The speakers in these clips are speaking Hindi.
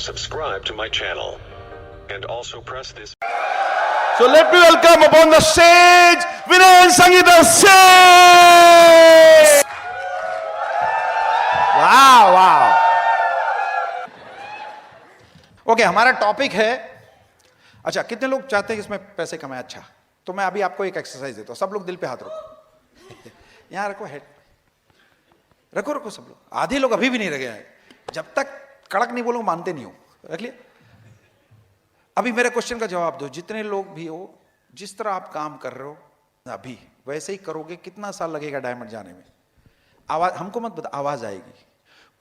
subscribe to my channel and also press this. So let me welcome upon the stage Vinay and Sangeeta Singh. वाह वाह। ओके, हमारा टॉपिक है, अच्छा कितने लोग चाहते हैं कि इसमें पैसे कमाए? अच्छा, तो मैं अभी आपको एक एक्सरसाइज देता हूं। सब लोग दिल पे हाथ रखो, यहां रखो, हेड रखो रखो, सब लोग। आधे लोग अभी भी नहीं रखे हैं। जब तक कड़क नहीं बोलूंगा मानते नहीं हो। रख लिया? अभी मेरे क्वेश्चन का जवाब दो। जितने लोग भी हो, जिस तरह आप काम कर रहे हो अभी वैसे ही करोगे। कितना साल लगेगा डायमंड जाने में? आवाज हमको मत बता, आवाज आएगी।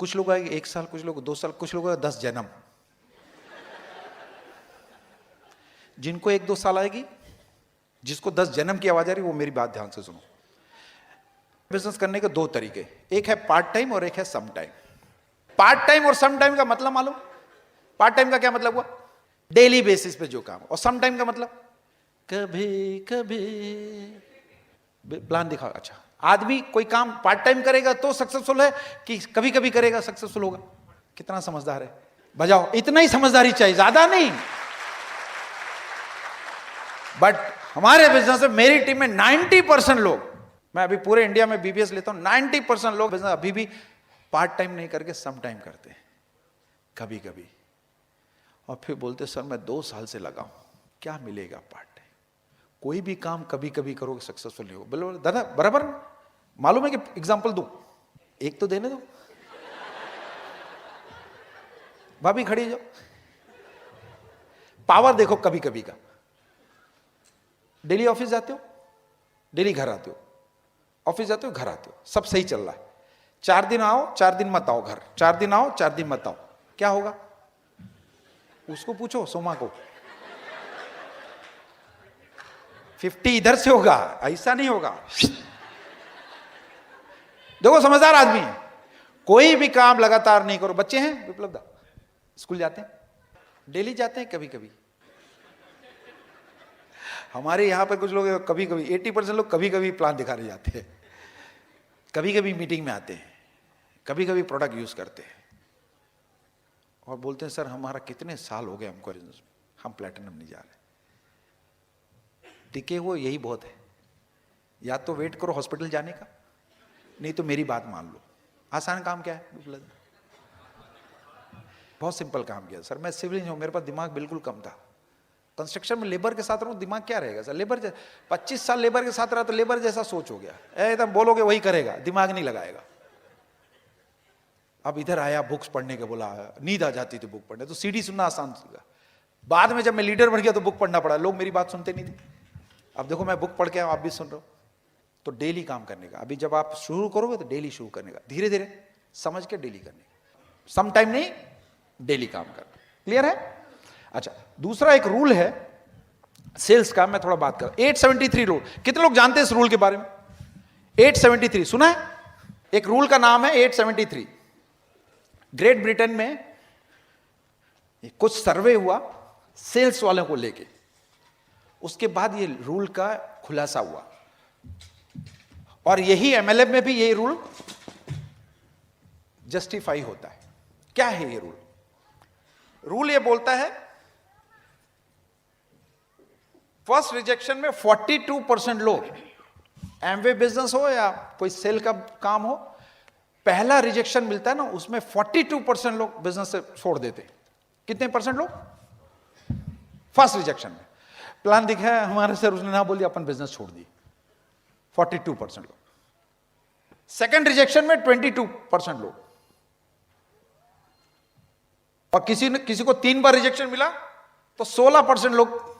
कुछ लोग आएंगे 1 साल, कुछ लोग 2 साल, कुछ लोग 10 जन्म। जिनको 1-2 साल आएगी, जिसको 10 जन्म की आवाज आ रही, वो मेरी बात ध्यान से सुनो। बिजनेस करने के 2 तरीके, एक है पार्ट टाइम और एक है सम टाइम। पार्ट टाइम और सम टाइम का मतलब मालूम? पार्ट टाइम का क्या मतलब हुआ? डेली बेसिस पे जो काम। और सम टाइम का मतलब कभी कभी प्लान दिखा। अच्छा, आदमी कोई काम पार्ट टाइम करेगा तो सक्सेसफुल है कि कभी कभी करेगा सक्सेसफुल होगा? कितना समझदार है, बजाओ। इतना ही समझदारी चाहिए, ज्यादा नहीं। बट हमारे बिजनेस में, मेरी टीम में 90% लोग, मैं अभी पूरे इंडिया में बीबीएस लेता हूं, 90% लोग बिजनेस अभी भी पार्ट टाइम नहीं करके सम टाइम करते हैं, कभी कभी। और फिर बोलते सर मैं 2 साल से लगा हूं, क्या मिलेगा पार्ट टाइम? कोई भी काम कभी कभी करोगे सक्सेसफुल नहीं होगा। बोलो दादा बराबर मालूम है कि एग्जांपल दूं? एक तो देने दो। भाभी खड़ी जाओ, पावर देखो कभी कभी का। डेली ऑफिस जाते हो, डेली घर आते हो, ऑफिस जाते हो, घर आते हो, सब सही चल रहा है। 4 दिन आओ, 4 दिन मत आओ घर, 4 दिन आओ, 4 दिन मत आओ, क्या होगा? उसको पूछो, सोमा को। 50 इधर से होगा, ऐसा नहीं होगा। देखो समझदार आदमी है। कोई भी काम लगातार नहीं करो। बच्चे हैं विप्लव दा, स्कूल जाते हैं, डेली जाते हैं, कभी कभी। हमारे यहां पे कुछ लोग कभी कभी, 80% लोग कभी कभी प्लान दिखाने जाते हैं, कभी कभी मीटिंग में आते हैं, कभी कभी प्रोडक्ट यूज करते हैं और बोलते हैं सर हमारा कितने साल हो गए हमको बिजनेस में, हम प्लैटिनम नहीं जा रहे। टिके हुए यही बहुत है। या तो वेट करो हॉस्पिटल जाने का, नहीं तो मेरी बात मान लो। आसान काम क्या है? बहुत सिंपल काम किया सर। मैं सिविल इंजीनियर हूं, मेरे पास दिमाग बिल्कुल कम था। कंस्ट्रक्शन में लेबर के साथ रहूं, दिमाग क्या रहेगा सर? लेबर 25 साल लेबर के साथ रहा तो लेबर जैसा सोच हो गया। एकदम बोलोगे वही करेगा, दिमाग नहीं लगाएगा। अब इधर आया, बुक्स पढ़ने के बोला, नींद आ जाती थी बुक पढ़ने, तो सीडी सुनना आसान था। बाद में जब मैं लीडर बन गया तो बुक पढ़ना पड़ा। लोग मेरी बात सुनते नहीं थे। अब देखो मैं बुक पढ़ के आप भी सुन रहे हो। तो डेली काम करने का, अभी जब आप शुरू करोगे तो डेली शुरू करने का, धीरे धीरे समझ के डेली करने का। सम टाइम नहीं, डेली काम करना। क्लियर है? अच्छा, दूसरा एक रूल है सेल्स का, मैं थोड़ा बात कर। 873 रूल, कितने लोग जानते हैं इस रूल के बारे में? 873 सुना है? एक रूल का नाम है 873। ग्रेट ब्रिटेन में कुछ सर्वे हुआ सेल्स वालों को लेके, उसके बाद ये रूल का खुलासा हुआ। और यही एमएलएम में भी ये रूल जस्टिफाई होता है। क्या है ये रूल? रूल ये बोलता है फर्स्ट रिजेक्शन में 42% लोग, एमवे बिजनेस हो या कोई सेल का काम हो, पहला रिजेक्शन मिलता है ना, उसमें 42% लोग बिजनेस से छोड़ देते। कितने परसेंट लोग? फर्स्ट रिजेक्शन में प्लान दिखा है हमारे सर, उसने ना बोल दिया, अपन बिजनेस छोड़ दी। 42% लोग। सेकंड रिजेक्शन में 22% लोग। और किसी को 3 बार रिजेक्शन मिला तो 16% लोग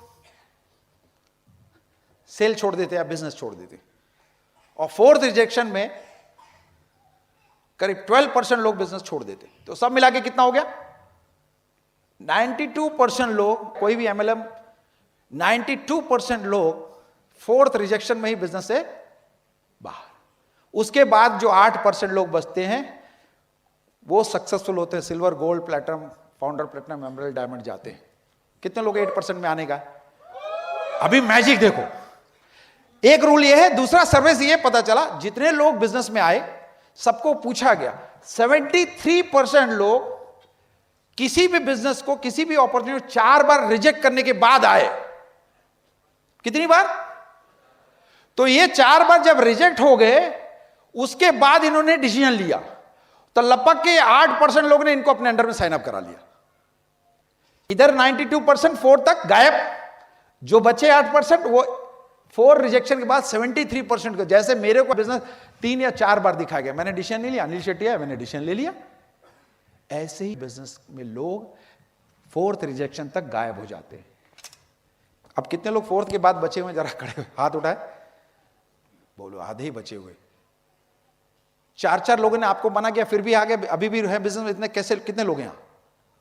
सेल छोड़ देते या बिजनेस छोड़ देते। और 4th रिजेक्शन में करीब 12% लोग बिजनेस छोड़ देते। तो सब मिला के कितना हो गया? 92% लोग, कोई भी एमएलएम, 92% लोग 4th रिजेक्शन में ही बिजनेस से बाहर। उसके बाद जो 8% लोग बचते हैं वो सक्सेसफुल होते हैं, silver, gold, platinum, founder, platinum, emerald, diamond जाते हैं। कितने लोग 8% में आने का? अभी मैजिक देखो। एक रूल ये है। दूसरा सर्वे से ये पता चला जितने लोग बिजनेस में आए सबको पूछा गया, 73% लोग किसी भी बिजनेस को, किसी भी अपॉर्चुनिटी 4 बार रिजेक्ट करने के बाद आए। कितनी बार? तो ये 4 बार जब रिजेक्ट हो गए, उसके बाद इन्होंने डिसीजन लिया, तो लगभग के 8% लोग ने इनको अपने अंडर में साइन अप करा लिया। इधर 92% 4 तक गायब, जो बचे 8% वो 4 रिजेक्शन के बाद 73% को, जैसे मेरे को बिजनेस 3 या 4 बार दिखा गया, मैंने डिसीजन नहीं लिया, अनिल शेट्टी है, मैंने डिसीजन ले लिया। ऐसे ही बिजनेस में लोग 4th रिजेक्शन तक गायब हो जाते हैं। अब कितने लोग 4th के बाद बचे हुए, जरा खड़े हाथ उठाए, बोलो। आधे ही बचे हुए। 4 लोगों ने आपको मना किया, फिर भी आगे अभी भी है बिजनेस में। इतने कैसे, कितने लोग हैं यहां?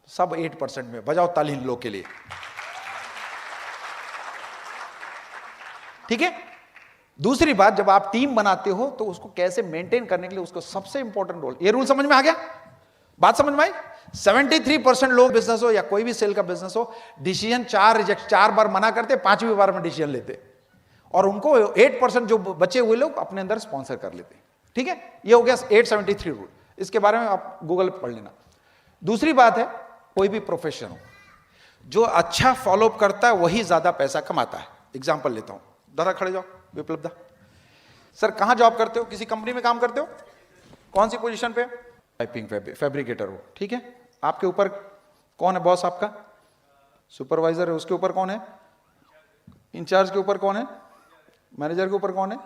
सब 8% में। बजाओ ताली इन लोग के लिए, ठीक है। दूसरी बात, जब आप टीम बनाते हो तो उसको कैसे मेंटेन करने के लिए उसको सबसे इंपॉर्टेंट रोल, ये रूल समझ में आ गया? बात समझ में आई? 73% लोग बिजनेस हो या कोई भी सेल का बिजनेस हो, डिसीजन 4 बार मना करते, 5वीं बार में डिसीजन लेते, और उनको 8% जो बचे हुए लोग अपने अंदर स्पॉन्सर कर लेते। ठीक है, ये हो गया 873 रूल। इसके बारे में आप गूगल पे पढ़ लेना। दूसरी बात है, कोई भी प्रोफेशन हो, जो अच्छा फॉलोअप करता है वही ज्यादा पैसा कमाता है। एग्जाम्पल लेता हूं, जरा खड़े जाओ। विप्लव दा सर, कहां जॉब करते हो? किसी कंपनी में काम करते हो? कौन सी पोजीशन पे? टाइपिंग फैब्रिकेटर हो, ठीक है। आपके ऊपर कौन है बॉस? आपका सुपरवाइजर है, उसके ऊपर कौन है? इंचार्ज के ऊपर कौन है? मैनेजर के ऊपर कौन है?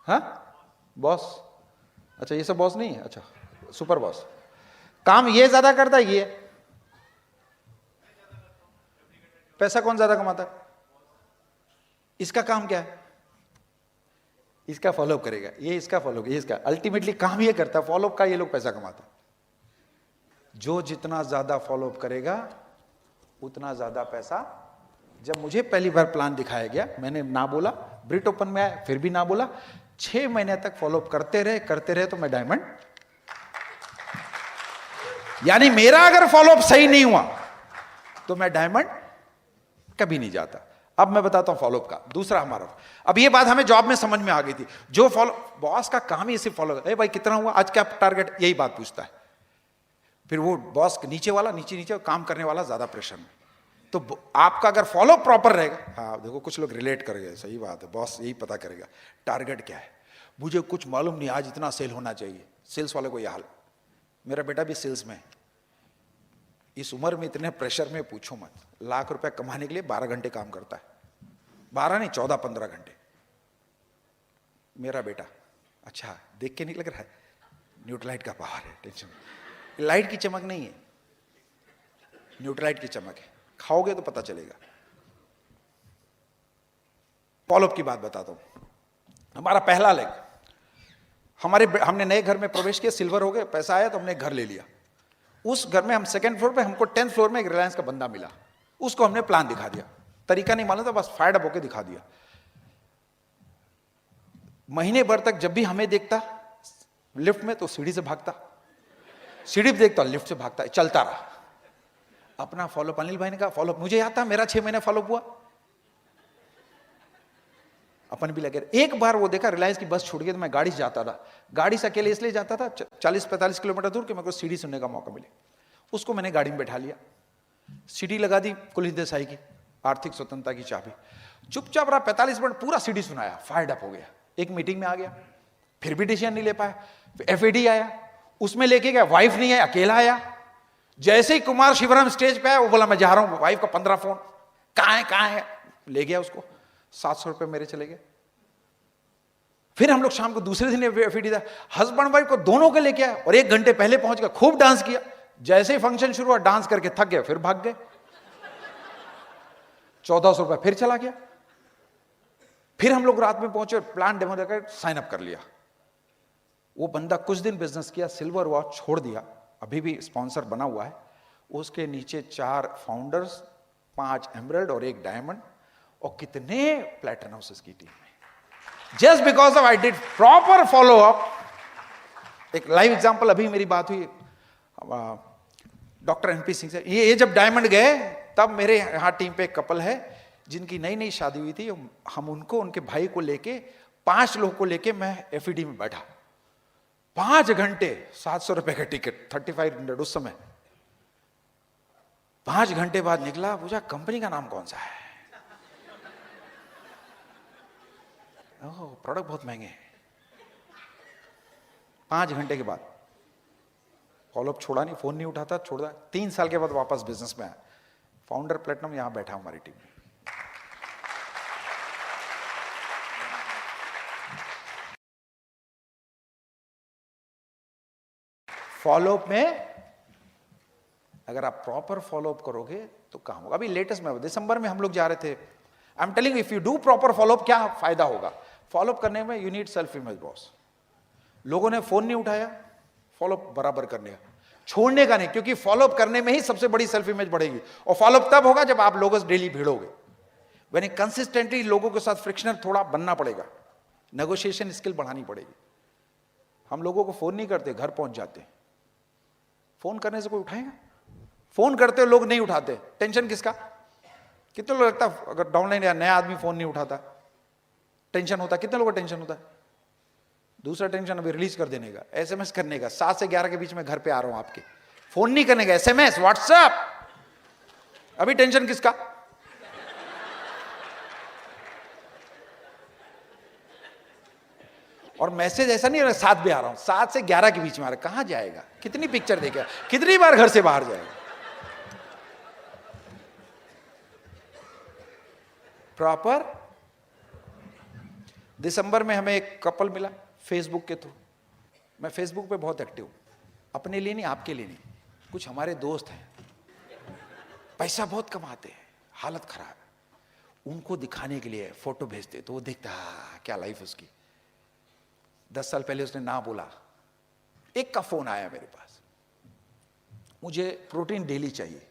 हाँ, बॉस। अच्छा, ये सब बॉस नहीं है, अच्छा सुपर बॉस। काम ये ज्यादा करता है, ये पैसा कौन ज्यादा कमाता है? इसका काम क्या है? इसका फॉलोअप करेगा, ये इसका फॉलोअप, ये इसका, अल्टीमेटली काम ये करता है फॉलोअप का, ये लोग पैसा कमाता है। जो जितना ज्यादा फॉलोअप करेगा उतना ज्यादा पैसा। जब मुझे पहली बार प्लान दिखाया गया, मैंने ना बोला, ब्रिट ओपन में आया फिर भी ना बोला, 6 महीने तक फॉलोअप करते रहे तो मैं डायमंड। यानी मेरा अगर फॉलोअप सही नहीं हुआ तो मैं डायमंड कभी नहीं जाता। अब मैं बताता हूं फॉलोअप का दूसरा हमारा। अब ये बात हमें जॉब में समझ में आ गई थी। जो फॉलो, बॉस का काम ही इसे फॉलो, ए भाई कितना हुआ आज, क्या टारगेट, यही बात पूछता है। फिर वो बॉस नीचे वाला, नीचे काम करने वाला ज्यादा प्रेशर में। तो आपका अगर फॉलो प्रॉपर रहेगा, हाँ देखो कुछ लोग रिलेट कर गए, सही बात है, बॉस यही पता करेगा टारगेट क्या है। मुझे कुछ मालूम नहीं, आज इतना सेल होना चाहिए। सेल्स वाले को यह हाल, मेरा बेटा भी सेल्स में, इस उम्र में इतने प्रेशर में पूछो मत। लाख रुपया कमाने के लिए 12 घंटे काम करता है, 12 नहीं 14-15 घंटे। मेरा बेटा, अच्छा देख के नहीं लग रहा है? न्यूट्रलाइट का पावर है, टेंशन, लाइट की चमक नहीं है, न्यूट्रलाइट की चमक है। खाओगे तो पता चलेगा। फॉलोअप की बात बताता हूं। हमारा पहला लेग, हमने नए घर में प्रवेश किया, सिल्वर हो गए, पैसा आया तो हमने एक घर ले लिया। उस घर में हम 2nd फ्लोर पे, हमको 10th फ्लोर में एक रिलायंस का बंदा मिला, उसको हमने प्लान दिखा दिया। तरीका नहीं मालूम था, बस फायर्ड अप होकर दिखा दिया। महीने भर तक जब भी हमें देखता लिफ्ट में तो सीढ़ी से भागता, सीढ़ी पे देखता लिफ्ट से भागता, चलता रहा अपना फॉलोअप। अनिल भाई ने कहा फॉलोअप, मुझे याद था मेरा 6 महीने फॉलोअप हुआ, अपन भी लगे। एक बार वो देखा रिलायंस की बस छूट गई तो मैं गाड़ी से जाता था, गाड़ी से अकेले इसलिए जाता था 40-45 किलोमीटर दूर कि मेरे को सीढ़ी सुनने का मौका मिले। उसको मैंने गाड़ी में बैठा लिया, सीढ़ी लगा दी कुलीन देसाई की, आर्थिक स्वतंत्रता की चाबी। चुपचाप रहा 45 मिनट, पूरा सीढ़ी सुनाया, फायर्ड अप हो गया। एक मीटिंग में आ गया, फिर भी डिसीजन नहीं ले पाया। FAD आया, उसमें लेके गया, वाइफ नहीं है, अकेला आया। जैसे ही कुमार शिवराम स्टेज पे आया, वो बोला मैं जा रहा हूं, वाइफ का 15 फोन, कहां है, ले गया उसको। 700 रुपए मेरे चले गए। फिर हम लोग शाम को दूसरे दिन FAD था, हस्बैंड वाइफ को दोनों को लेके आया और 1 घंटे पहले पहुंच गया, खूब डांस किया। जैसे ही फंक्शन शुरू हुआ, डांस करके थक गए, फिर भाग गए। 1400 रुपए फिर चला गया। फिर हम लोग रात में पहुंचे और प्लान डेमो देकर साइन अप कर लिया। वो बंदा कुछ दिन बिजनेस किया, सिल्वर वॉच छोड़ दिया, अभी भी स्पॉन्सर बना हुआ है। उसके नीचे 4 फाउंडर्स, 5 एमरल्ड और 1 डायमंड, और कितने प्लैटिनम हाउसेस की टीम में, just because of I did proper follow up. एक लाइव एग्जांपल, अभी मेरी बात हुई डॉक्टर NP सिंह से। ये जब डायमंड गए तब मेरे यहाँ टीम पे एक कपल है जिनकी नई नई शादी हुई थी। हम उनको, उनके भाई को लेके, 5 लोग को लेके मैं FAD में बैठा, 5 घंटे, 700 रुपए का टिकट, 3500 उस समय। 5 घंटे बाद निकला, पूछा कंपनी का नाम कौन सा है? ओह, प्रोडक्ट बहुत महंगे हैं। 5 घंटे के बाद फॉलोअप छोड़ा नहीं, फोन नहीं उठाता, छोड़ा। 3 साल के बाद वापस बिजनेस में आया। फाउंडर प्लेटिनम यहां बैठा हमारी टीम में। फॉलोअप में अगर आप प्रॉपर फॉलोअप करोगे तो काम होगा। अभी लेटेस्ट में दिसंबर में हम लोग जा रहे थे। I am telling, if you do proper follow up, क्या फायदा होगा? फॉलोअप करने में you need self image boss. लोगों ने फोन नहीं उठाया, फॉलोअप बराबर करने का, छोड़ने का नहीं, क्योंकि फॉलोअप करने में ही सबसे बड़ी सेल्फ इमेज बढ़ेगी। और फॉलोअप तब होगा जब आप लोगों से डेली भिड़ोगे। यानी कंसिस्टेंटली लोगों के साथ फ्रिक्शनल थोड़ा बनना पड़ेगा, नेगोशिएशन स्किल बढ़ानी पड़ेगी। हम लोगों को फोन नहीं करते, घर पहुंच जाते। फोन करने से कोई उठाएगा? फोन करते लोग नहीं उठाते, टेंशन किसका? कितने लोग लगता अगर डाउनलाइन या नया आदमी फोन नहीं उठाता टेंशन होता? कितने लोगों को टेंशन होता? दूसरा टेंशन अभी रिलीज कर देने का, एसएमएस करने का। 7 से 11 के बीच में घर पे आ रहा हूं आपके, फोन नहीं करने का, एसएमएस, व्हाट्सएप। अभी टेंशन किसका? और मैसेज ऐसा नहीं है 7 पे आ रहा हूं, 7 से 11 के बीच में आ रहा है। कहां जाएगा? कितनी पिक्चर देखेगा? कितनी बार घर से बाहर जाएगा? प्रॉपर। दिसंबर में हमें एक कपल मिला फेसबुक के थ्रू। मैं फेसबुक पे बहुत एक्टिव हूं, अपने लिए नहीं, आपके लिए नहीं। कुछ हमारे दोस्त हैं, पैसा बहुत कमाते हैं, हालत खराब है, उनको दिखाने के लिए फोटो भेजते, तो वो देखता क्या लाइफ उसकी। 10 साल पहले उसने ना बोला, एक का फोन आया मेरे पास, मुझे प्रोटीन डेली चाहिए।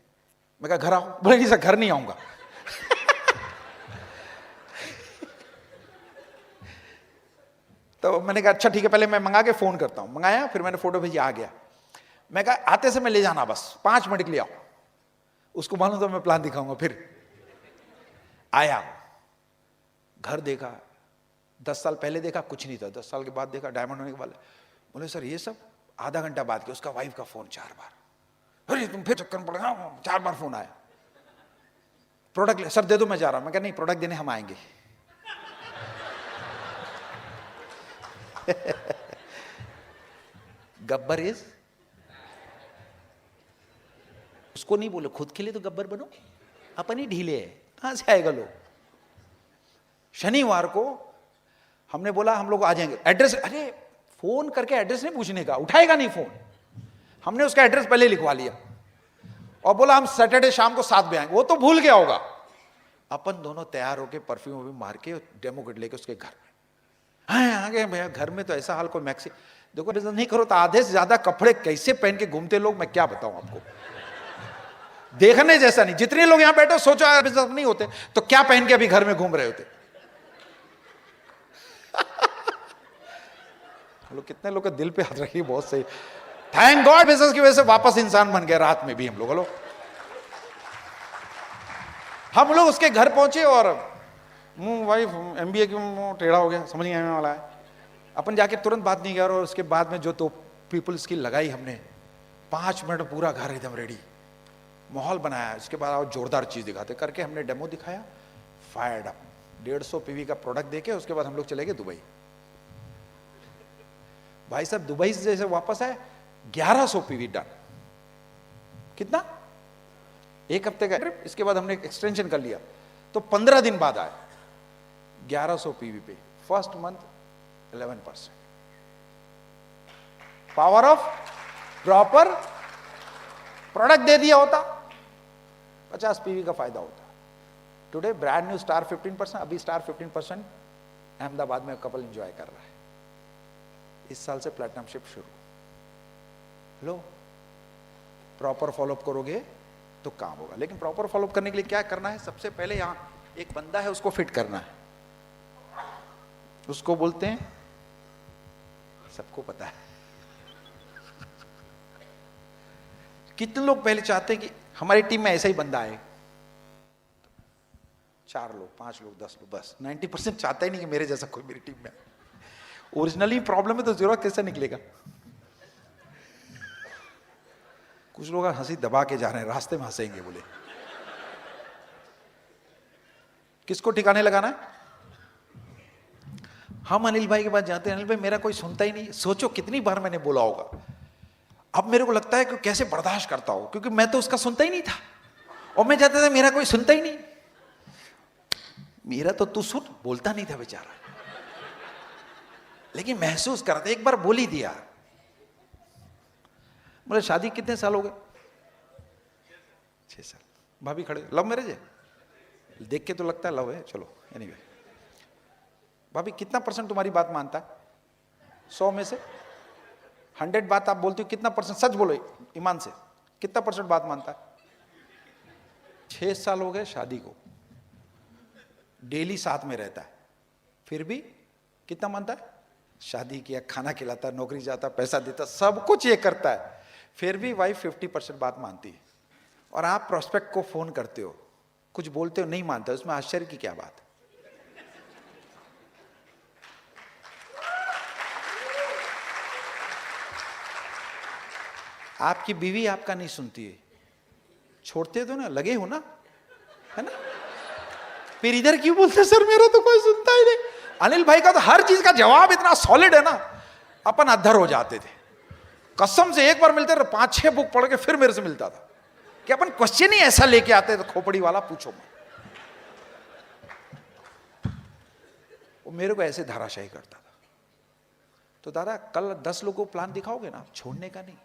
मैं कहा घर आओ। बोले नहीं सर, घर नहीं आऊंगा। तो मैंने कहा अच्छा ठीक है, पहले मैं मंगा के फोन करता हूं। मंगाया, फिर मैंने फोटो भेजी, आ गया। मैं कहा आते से मैं ले जाना, बस 5 मिनट के लिए आओ। उसको मालूम तो मैं प्लान दिखाऊंगा। फिर आया, घर देखा। 10 साल पहले देखा कुछ नहीं था, 10 साल के बाद देखा डायमंड होने के बाद। बोले सर ये सब? आधा घंटा बाद के उसका वाइफ का फोन 4 बार। अरे तुम फिर चक्कर में पड़ गए, 4 बार फोन आया। प्रोडक्ट सर दे दो, मैं जा रहा हूं। मैं कहा नहीं, प्रोडक्ट देने हम आएंगे। गब्बर इज, उसको नहीं बोले खुद के लिए तो गब्बर बनो, अपन ही ढीले है, कहां से आएगा लोग। शनिवार को हमने बोला हम लोग आ जाएंगे, एड्रेस, अरे फोन करके एड्रेस नहीं पूछने का, उठाएगा नहीं फोन। हमने उसका एड्रेस पहले लिखवा लिया और बोला हम सैटरडे शाम को 7 बजे आएंगे। वो तो भूल गया होगा। अपन दोनों तैयार होके परफ्यूम भी मार के डेमो किट लेके उसके घर में आ गए। भैया घर में तो ऐसा हाल, कोई मैक्सी देखो बिजनेस नहीं करो तो आधे से ज्यादा कपड़े कैसे पहन के घूमते लोग, मैं क्या बताऊं आपको, देखने जैसा नहीं। जितने लोग यहां बैठे सोचो बिजनेस नहीं होते तो क्या पहन के अभी घर में घूम रहे होते। लोग कितने लोग के दिल पे हाथ रखिए, बहुत सही। थैंक गॉड बिजनेस की वजह से वापस इंसान बन गया। रात में भी हम लोग उसके घर पहुंचे और मुंह वाइफ एमबीए की मुंह टेढ़ा हो गया, समझ नहीं आने वाला है। अपन जाके तुरंत बात नहीं किया और उसके बाद में जो तो पीपल स्किल लगाई हमने, 5 मिनट में पूरा घर एकदम रेडी, माहौल बनाया। उसके बाद और जोरदार चीज दिखाते करके हमने डेमो दिखाया, फायर्ड अप। 150 पीवी का प्रोडक्ट देके उसके बाद हम लोग चले गए दुबई। भाई साहब दुबई से जैसे वापस आए 1100 पीवी डन। कितना? 1 हफ्ते का ट्रिप। इसके बाद हमने एक्सटेंशन कर लिया तो 15 दिन बाद आए 1100 पीवी पे। First month 11%। Power of proper product दे दिया होता 50 पीवी का फायदा होता। Today brand new star 15%। अभी स्टार 15% अहमदाबाद में कपल एंजॉय कर रहा है। इस साल से प्लैटिनम शिप शुरू। लो प्रॉपर फॉलोअप करोगे तो काम होगा। लेकिन प्रॉपर फॉलोअप करने के लिए क्या करना है? सबसे पहले यहां एक बंदा है, उसको फिट करना है। उसको बोलते हैं, सबको पता है। कितने लोग पहले चाहते हैं कि हमारी टीम में ऐसा ही बंदा आए? 4 लोग, 5 लोग, 10 लोग, बस। 90% चाहता ही नहीं कि मेरे जैसा कोई मेरी टीम में। ओरिजिनली प्रॉब्लम है तो जरूरत कैसे निकलेगा? कुछ लोग हंसी दबा के जा रहे हैं, रास्ते में हंसेंगे बोले। किसको ठिकाने लगाना है? हम अनिल भाई के पास जाते हैं, अनिल भाई मेरा कोई सुनता ही नहीं। सोचो कितनी बार मैंने बोला होगा। अब मेरे को लगता है कि कैसे बर्दाश्त करता हो, क्योंकि मैं तो उसका सुनता ही नहीं था। और मैं जाता था, मेरा कोई सुनता ही नहीं। मेरा तो तू सुन, बोलता नहीं था बेचारा, लेकिन महसूस कर रहा था। एक बार बोल ही दिया। बोले शादी कितने साल हो गए? 6 साल। भाभी खड़े, लव मैरिज है? देख के तो लगता है लव है। चलो एनीवे, भाभी कितना % तुम्हारी बात मानता है? 100 में से 100 बात आप बोलती हो, कितना %? सच बोलो ईमान से, कितना % बात मानता है? 6 साल हो गए शादी को, डेली साथ में रहता है, फिर भी कितना मानता है? शादी किया, खाना खिलाता, नौकरी जाता, पैसा देता, सब कुछ ये करता है, फिर भी वाइफ 50% बात मानती है। और आप प्रोस्पेक्ट को फोन करते हो, कुछ बोलते हो, नहीं मानते, उसमें आश्चर्य की क्या बात है? आपकी बीवी आपका नहीं सुनती है, छोड़ते तो ना, लगे हो ना, है ना? फिर इधर क्यों बोलते सर मेरा तो कोई सुनता ही नहीं? अनिल भाई का तो हर चीज का जवाब इतना सॉलिड है ना, अपन अधर हो जाते थे। कसम से एक बार मिलते थे, 5-6 बुक पढ़ के फिर मेरे से मिलता था कि अपन क्वेश्चन ही ऐसा लेके आते थे, खोपड़ी वाला पूछो मत। वो मेरे को ऐसे धाराशाही करता था। तो दादा कल 10 लोगों को प्लान दिखाओगे ना, छोड़ने का नहीं।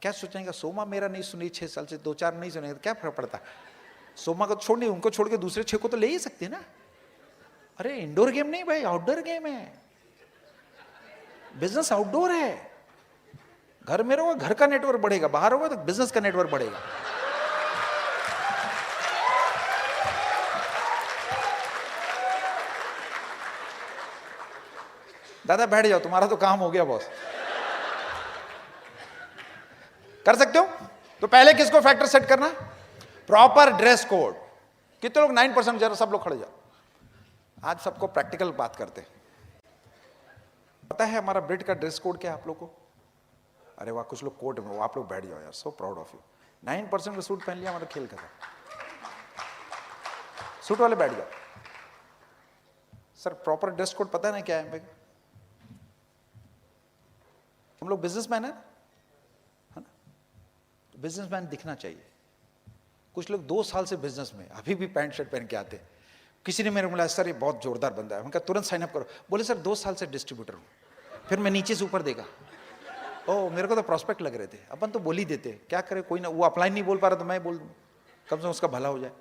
क्या सोचेंगे, सोमा मेरा नहीं सुनी 6 साल से, 2-4 नहीं सुनेगा, क्या फर्क पड़ता? सोमा को छोड़नी, उनको छोड़ के दूसरे 6 को तो ले ही सकते ना। अरे इंडोर गेम नहीं भाई, आउटडोर गेम है। बिजनेस आउटडोर है। घर में रहोगे घर का नेटवर्क बढ़ेगा, बाहर होगा तो बिजनेस का नेटवर्क बढ़ेगा। दादा बैठ जाओ, तुम्हारा तो काम हो गया बॉस। कर सकते हो? तो पहले किसको फैक्टर सेट करना? Proper dress code. कितने लोग 9%? जरा सब लोग खड़े जाओ। आज सबको प्रैक्टिकल बात करते हैं। पता है हमारा ब्रिड का ड्रेस कोड क्या है आप लोग को? अरे वाह, कुछ लोग कोट में, आप लोग बैठ जाओ यार, सो प्राउड ऑफ यू। 9% का सूट पहन लिया, हमारा खेल खत्म। सूट वाले बैठ जाओ। सर प्रॉपर ड्रेस कोड पता है ना क्या है? हम लोग बिजनेसमैन है ना, बिजनेसमैन दिखना चाहिए। कुछ लोग 2 साल से बिजनेस में, अभी भी पैंट शर्ट पहन के आते। किसी ने मेरे को बोला सर ये बहुत जोरदार बंदा है, मैं कहा तुरंत साइन अप करो। बोले सर 2 साल से डिस्ट्रीब्यूटर हूं। फिर मैं नीचे से ऊपर देखा, ओ मेरे को तो प्रोस्पेक्ट लग रहे थे। अपन तो बोल ही देते, क्या करे, कोई ना, वो अपलाइन नहीं बोल पा रहा तो मैं बोल दूं, कम से कम उसका भला हो जाए।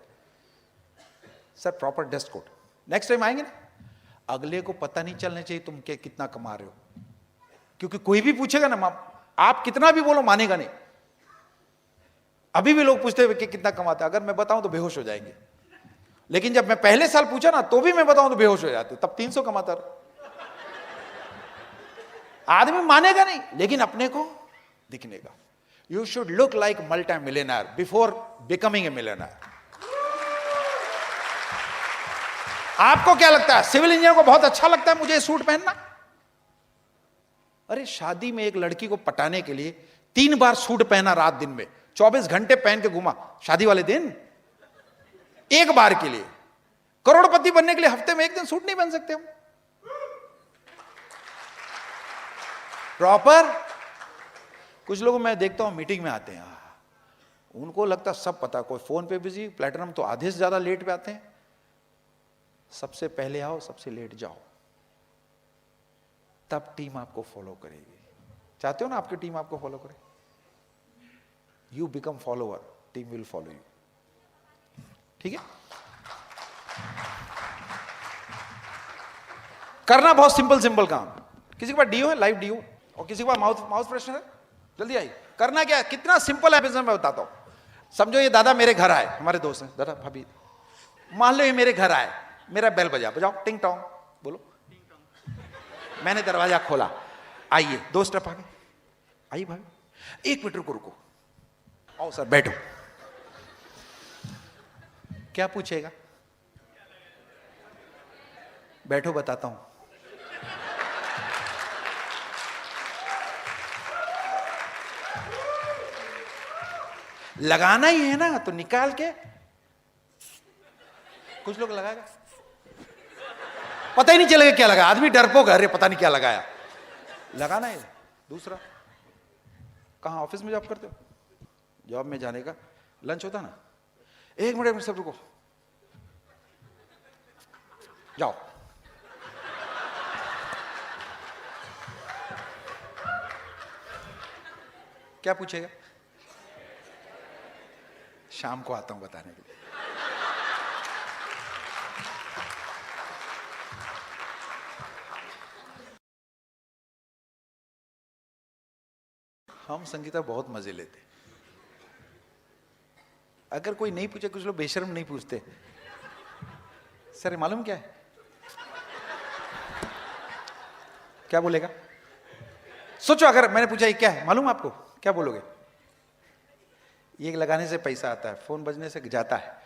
Sir proper dress code. Next time आएंगे ना, अगले को पता नहीं चलना चाहिए तुम क्या कितना कमा रहे हो, क्योंकि कोई भी पूछेगा ना, आप कितना भी बोलो मानेगा नहीं। अभी भी लोग पूछते हैं कि कितना कमाता है, अगर मैं बताऊं तो बेहोश हो जाएंगे। लेकिन जब मैं पहले साल पूछा ना, तो भी मैं बताऊं तो बेहोश हो जाते, तब 300 कमाता रहा। आदमी मानेगा नहीं, लेकिन अपने को दिखने का। You should look like multi millionaire before becoming a millionaire. आपको क्या लगता है, सिविल इंजीनियर को बहुत अच्छा लगता है मुझे सूट पहनना? अरे शादी में एक लड़की को पटाने के लिए 3 बार सूट पहना रात दिन में, 24 घंटे पहन के घुमा। शादी वाले दिन एक बार के लिए। करोड़पति बनने के लिए हफ्ते में 1 दिन सूट नहीं पहन सकते हम? प्रॉपर। कुछ लोगों मैं देखता हूं मीटिंग में आते हैं, उनको लगता सब पता, कोई फोन पे बिजी, प्लेटिनम तो आधे से ज्यादा लेट पे आते हैं। सबसे पहले आओ, सबसे लेट जाओ, तब टीम आपको फॉलो करेगी। चाहते हो ना आपकी टीम आपको फॉलो करे? You become follower, team will follow you. ठीक है? करना बहुत सिंपल काम। किसी के पास डीओ है, लाइव डीओ, और किसी के पास माउथ फ्रेशनर है? जल्दी आइए। करना क्या है, कितना सिंपल है बिजनेस में बताता हूं। समझो ये दादा मेरे घर आए, हमारे दोस्त हैं, दादा भाभी, मान लो ये मेरे घर आए, मेरा बेल बजाओ, टिंग टोंग बोलो। मैंने दरवाजा खोला, आइए, 2 स्टेप आगे, आइए भाभी, 1 मिनट रुको, आओ सर बैठो। क्या पूछेगा? बैठो बताता हूं। लगाना ही है ना, तो निकाल के कुछ लोग लगाएगा, पता ही नहीं चलेगा क्या लगा, आदमी डरपोक, अरे पता नहीं क्या लगाया, लगाना है। दूसरा, कहां ऑफिस में जॉब करते हो, जॉब में जाने का लंच होता ना, एक मिनट सब रुको, जाओ, क्या पूछेगा, शाम को आता हूं बताने के लिए। हम संगीता बहुत मजे लेते, अगर कोई नहीं पूछे, कुछ लोग बेशर्म नहीं पूछते, सर मालूम क्या है, क्या बोलेगा, सोचो अगर मैंने पूछा ये क्या है मालूम आपको, क्या बोलोगे, ये लगाने से पैसा आता है, फोन बजने से जाता है,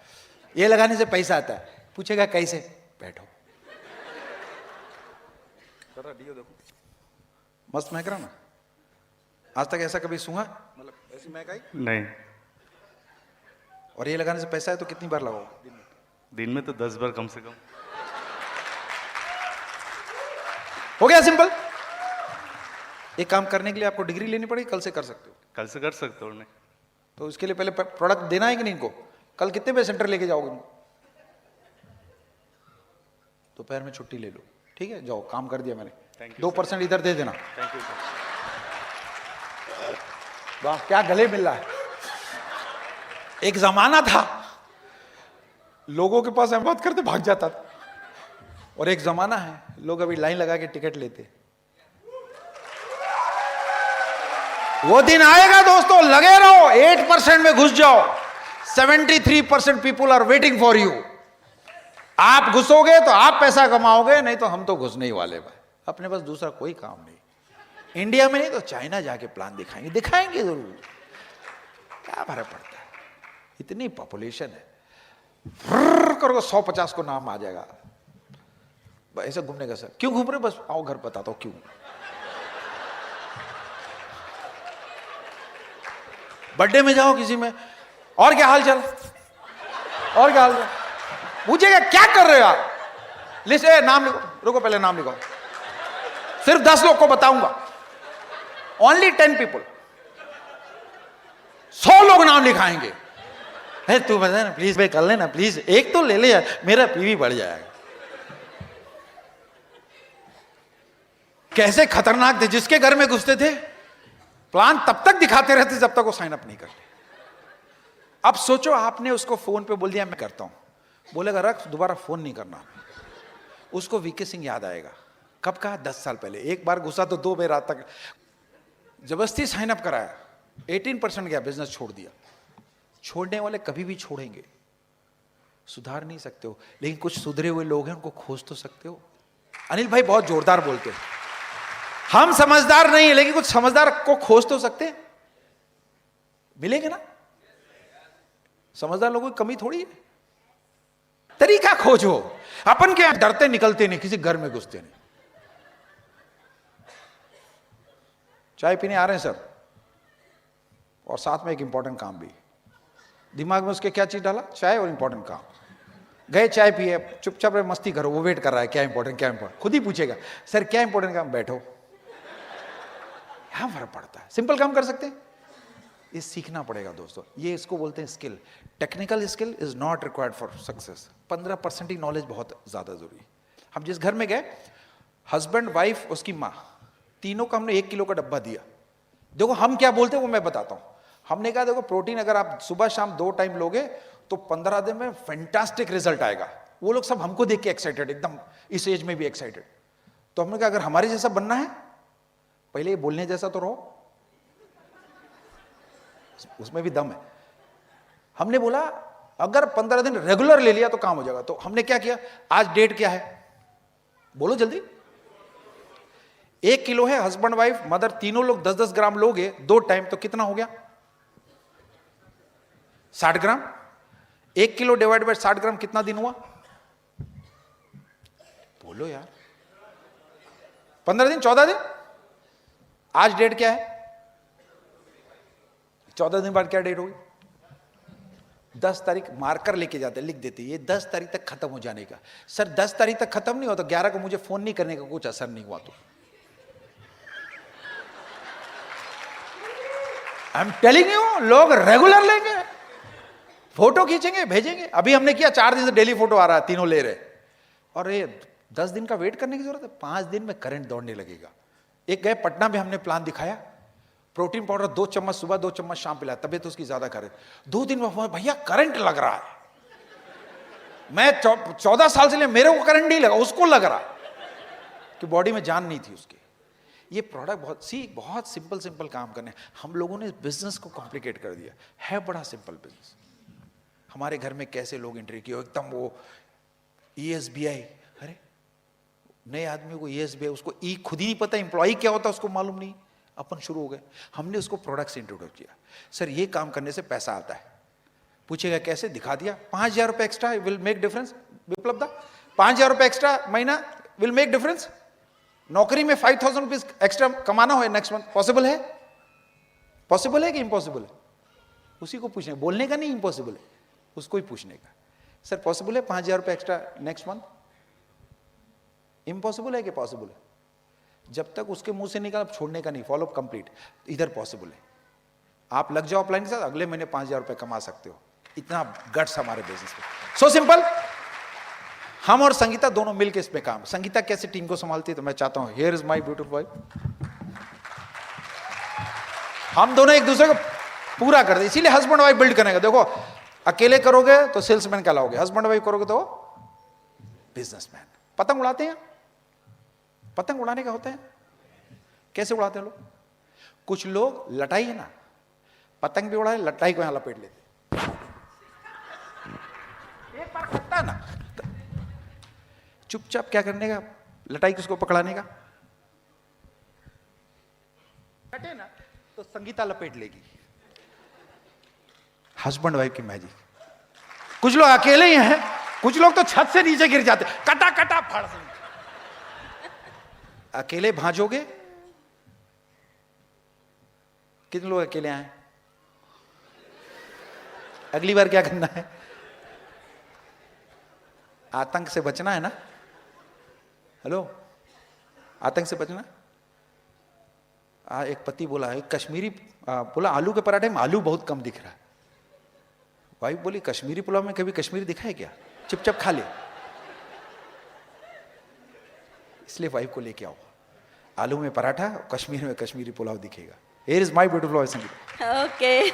ये लगाने से पैसा आता है, पूछेगा कैसे, बैठो, देखो मस्त महक रहा ना, आज तक ऐसा कभी सूंघा, मतलब ऐसी महक आई नहीं। और ये लगाने से पैसा है तो कितनी बार लगाओ दिन में तो 10 बार कम से कम। हो गया सिंपल। एक काम करने के लिए आपको डिग्री लेनी पड़ेगी, कल से कर सकते हो, कल से कर सकते हो नहीं तो उसके लिए पहले प्रोडक्ट देना है कि नहीं इनको, कल कितने बजे सेंटर लेके जाओगे, दोपहर में छुट्टी ले लो, ठीक है, जाओ, काम कर दिया मैंने, 2% इधर दे देना। Thank you. वाह क्या गले मिल रहा है। एक जमाना था लोगों के पास बात करते भाग जाता था, और एक जमाना है लोग अभी लाइन लगा के टिकट लेते। वो दिन आएगा दोस्तों, लगे रहो, 8% में घुस जाओ, 73% people are waiting for you. आप घुसोगे तो आप पैसा कमाओगे, नहीं तो हम तो घुसने ही वाले भाई, अपने पास दूसरा कोई काम नहीं। इंडिया में नहीं तो चाइना जाके प्लान दिखाएंगे जरूर, क्या फर्क पड़ता है, इतनी पॉपुलेशन है, करोगे 150 को नाम आ जाएगा, ऐसा घूमने का। सर क्यों घूम रहे, बस आओ घर बताता हूं क्यों। बर्थडे में जाओ किसी में, और क्या हाल चाल, और क्या हाल चाल, पूछेगा क्या कर रहे हो आप, लिस्ट नाम लिखो, रुको पहले नाम लिखो, सिर्फ 10 लोग को बताऊंगा, ओनली 10 पीपल, 100 लोग नाम लिखाएंगे। है तू बता ना प्लीज भाई, कर लेना प्लीज, एक तो ले ले यार, मेरा पीवी बढ़ जाएगा। कैसे खतरनाक थे, जिसके घर में घुसते थे प्लान तब तक दिखाते रहते जब तक वो साइन अप नहीं करते। अब सोचो आपने उसको फोन पे बोल दिया मैं करता हूं, बोलेगा रख, दोबारा फोन नहीं करना। उसको वीके सिंह याद आएगा, कब कहा, 10 साल पहले, एक बार घुसा तो 2 बार रात तक जबरदस्ती साइन अप कराया, 18% गया, बिजनेस छोड़ दिया। छोड़ने वाले कभी भी छोड़ेंगे, सुधार नहीं सकते हो, लेकिन कुछ सुधरे हुए लोग हैं उनको खोज तो सकते हो। अनिल भाई बहुत जोरदार बोलते हैं, हम समझदार नहीं है लेकिन कुछ समझदार को खोज तो सकते हैं, मिलेंगे ना। समझदार लोगों की कमी थोड़ी है, तरीका खोजो। अपन क्या डरते निकलते नहीं, किसी घर में घुसते नहीं। चाय पीने आ रहे हैं सर, और साथ में एक इंपॉर्टेंट काम भी, दिमाग में उसके क्या चीज डाला, चाय और इंपॉर्टेंट काम। गए चाय पिए, चुपचाप रहे, मस्ती करो, वो वेट कर रहा है क्या इंपॉर्टेंट क्या इंपॉर्टेंट, खुद ही पूछेगा सर क्या इंपॉर्टेंट काम, बैठो। यहां फर्क पड़ता है, सिंपल काम कर सकते हैं, ये सीखना पड़ेगा दोस्तों, ये इसको बोलते हैं skill. Technical skill is not required for success, 15% he knowledge बहुत ज्यादा जरूरी है। हम जिस घर में गए, हस्बैंड वाइफ उसकी माँ, तीनों को हमने 1 किलो का डब्बा दिया। देखो हम क्या बोलते हैं वो मैं बताता हूं। हमने कहा देखो प्रोटीन अगर आप सुबह शाम 2 टाइम लोगे तो 15 दिन में फैंटास्टिक रिजल्ट आएगा। वो लोग सब हमको देख के एक्साइटेड, एकदम इस एज में भी एक्साइटेड। तो हमने कहा अगर हमारे जैसा बनना है, पहले ये बोलने जैसा तो रहो, उसमें भी दम है। हमने बोला अगर 15 दिन रेगुलर ले लिया तो काम हो जाएगा। तो हमने क्या किया, आज डेट क्या है बोलो जल्दी। 1 किलो है, हस्बैंड वाइफ मदर तीनों लोग 10-10 ग्राम लोगे 2 टाइम तो कितना हो गया, 60 ग्राम। 1 किलो डिवाइड बाय 60 ग्राम कितना दिन हुआ बोलो यार, 15 दिन, 14 दिन। आज डेट क्या है, 14 दिन बाद क्या डेट होगी, 10 तारीख मार्कर लेके जाते, लिख देते ये 10 तारीख तक खत्म हो जाने का। सर 10 तारीख तक खत्म नहीं हुआ तो 11 को मुझे फोन नहीं करने का कुछ असर नहीं हुआ तो आई एम टेलिंग यू, लोग रेगुलर लेंगे, फोटो खींचेंगे, भेजेंगे। अभी हमने किया 4 दिन से डेली फोटो आ रहा है, तीनों ले रहे, और ये 10 दिन का वेट करने की जरूरत है। 5 दिन में करंट दौड़ने लगेगा। एक गए पटना में, हमने प्लान दिखाया, प्रोटीन पाउडर 2 चम्मच सुबह 2 चम्मच शाम पिलाया, तबीयत उसकी ज्यादा करे। 2 दिन में भैया करंट लग रहा है। मैं 14 साल से ले, मेरे को करंट नहीं लगा, उसको लग रहा कि बॉडी में जान नहीं थी उसके। ये प्रोडक्ट बहुत सिंपल काम करने। हम लोगों ने बिजनेस को कॉम्प्लिकेट कर दिया है। बड़ा सिंपल बिजनेस। हमारे घर में कैसे लोग एंट्री किए, एकदम वो ESBI, अरे नए आदमी को ESBI, उसको खुद ही नहीं पता एम्प्लॉय क्या होता है, उसको मालूम नहीं। अपन शुरू हो गए, हमने उसको प्रोडक्ट से इंट्रोड्यूस किया। सर ये काम करने से पैसा आता है। पूछेगा कैसे, दिखा दिया। 5,000 रुपये एक्स्ट्रा विल मेक डिफरेंस। विप्लव दा 5,000 रुपये एक्स्ट्रा महीना विल मेक डिफरेंस। नौकरी में 5,000 रुपीज एक्स्ट्रा कमाना हो नेक्स्ट मंथ, पॉसिबल है? पॉसिबल है कि इम्पॉसिबल है? उसी को पूछने, बोलने का नहीं, इम्पॉसिबल है उसको ही पूछने का। सर पॉसिबल है 5,000 रुपये एक्स्ट्रा नेक्स्ट मंथ? इम्पॉसिबल है कि पॉसिबल है? जब तक उसके मुंह से निकला छोड़ने का नहीं, फॉलोअप कंप्लीट। इधर पॉसिबल है, आप लग जाओ प्लान के साथ, अगले महीने 5,000 रुपये कमा सकते हो। इतना गट्स हमारे बिजनेस में। So simple. हम और संगीता दोनों मिलकर इसमें काम। संगीता कैसे टीम को संभालती है, तो मैं चाहता हूं, here is my beautiful wife. हम दोनों एक दूसरे को पूरा करते, इसीलिए हस्बैंड वाइफ बिल्ड करेंगे। देखो अकेले करोगे तो सेल्समैन कहलाओगे, हस्बैंड वाइफ करोगे तो बिजनेसमैन। पतंग उड़ाते हैं, पतंग उड़ाने का होता है, कैसे उड़ाते हैं लोग? कुछ लोग लटाई है ना, पतंग भी उड़ाए, लटाई को यहां लपेट लेते। एक बार खट्टा ना, चुपचाप क्या करने का, लटाई किसको पकड़ाने का, कटे ना तो संगीता लपेट लेगी। हस्बैंड वाइफ की मैजिक। कुछ लोग अकेले ही हैं, कुछ लोग तो छत से नीचे गिर जाते, कटा कटा फाड़ से। अकेले भांजोगे? कितने लोग अकेले आए? अगली बार क्या करना है? आतंक से बचना है ना। हेलो, आतंक से बचना। एक पति बोला, एक कश्मीरी बोला आलू के पराठे में आलू बहुत कम दिख रहा है। वाइफ बोली कश्मीरी पुलाव में कभी कश्मीरी दिखा है क्या? चुपचाप खा ले। इसलिए वाइफ को लेके आओ, आलू में पराठा, कश्मीर में कश्मीरी पुलाव दिखेगा। Here is my beautiful voice, Sangeeta. Okay,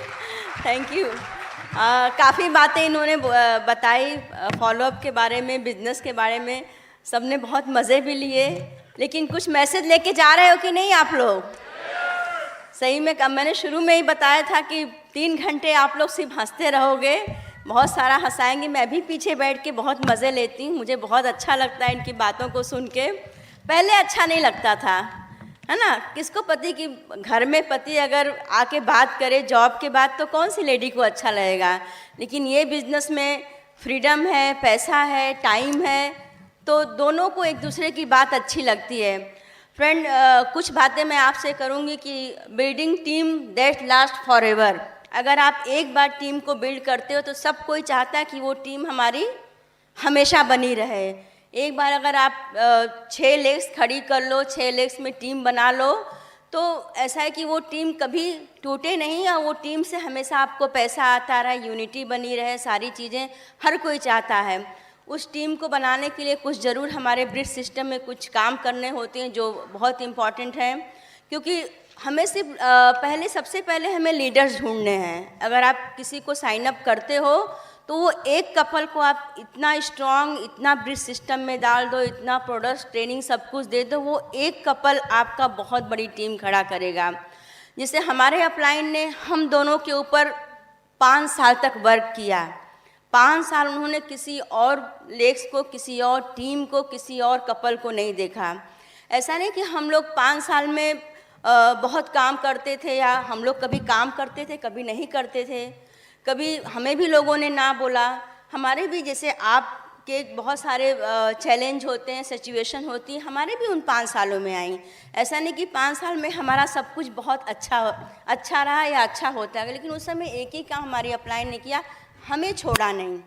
thank you. काफ़ी बातें इन्होंने बताई फॉलोअप के बारे में, बिजनेस के बारे में। सबने बहुत मज़े भी लिए, लेकिन कुछ मैसेज लेके जा रहे हो कि नहीं आप लोग? सही में मैंने शुरू में ही बताया था कि 3 घंटे आप लोग सिर्फ हंसते रहोगे, बहुत सारा हंसाएंगे। मैं भी पीछे बैठ के बहुत मज़े लेती हूँ, मुझे बहुत अच्छा लगता है इनकी बातों को सुन के। पहले अच्छा नहीं लगता था, है ना। किसको पति की घर में पति अगर आके बात करे जॉब के बाद, तो कौन सी लेडी को अच्छा लगेगा। लेकिन ये बिजनेस में फ्रीडम है, पैसा है, टाइम है, तो दोनों को एक दूसरे की बात अच्छी लगती है। फ्रेंड, कुछ बातें मैं आपसे करूँगी कि building team that last for ever. अगर आप एक बार टीम को बिल्ड करते हो तो सब कोई चाहता है कि वो टीम हमारी हमेशा बनी रहे। एक बार अगर आप 6 लेग्स खड़ी कर लो, 6 लेग्स में टीम बना लो, तो ऐसा है कि वो टीम कभी टूटे नहीं और वो टीम से हमेशा आपको पैसा आता रहे, यूनिटी बनी रहे, सारी चीज़ें हर कोई चाहता है। उस टीम को बनाने के लिए कुछ ज़रूर हमारे ब्रिज सिस्टम में कुछ काम करने होते हैं जो बहुत इम्पॉर्टेंट हैं, क्योंकि हमें सिर्फ सबसे पहले हमें लीडर्स ढूंढने हैं। अगर आप किसी को साइन अप करते हो तो वो एक कपल को आप इतना स्ट्रॉन्ग, इतना ब्रिज सिस्टम में डाल दो, इतना प्रोडक्ट ट्रेनिंग सब कुछ दे दो, वो एक कपल आपका बहुत बड़ी टीम खड़ा करेगा। जैसे हमारे अपलाइन ने हम दोनों के ऊपर 5 साल तक वर्क किया। 5 साल उन्होंने किसी और लेग्स को, किसी और टीम को, किसी और कपल को नहीं देखा। ऐसा नहीं कि हम लोग 5 साल में बहुत काम करते थे, या हम लोग कभी काम करते थे कभी नहीं करते थे, कभी हमें भी लोगों ने ना बोला। हमारे भी जैसे आपके बहुत सारे चैलेंज होते हैं, सिचुएशन होती है, हमारे भी उन 5 सालों में आई। ऐसा नहीं कि 5 साल में हमारा सब कुछ बहुत अच्छा रहा या अच्छा होता है, लेकिन उस समय एक ही काम हमारी अपलाइन ने किया, हमें छोड़ा नहीं,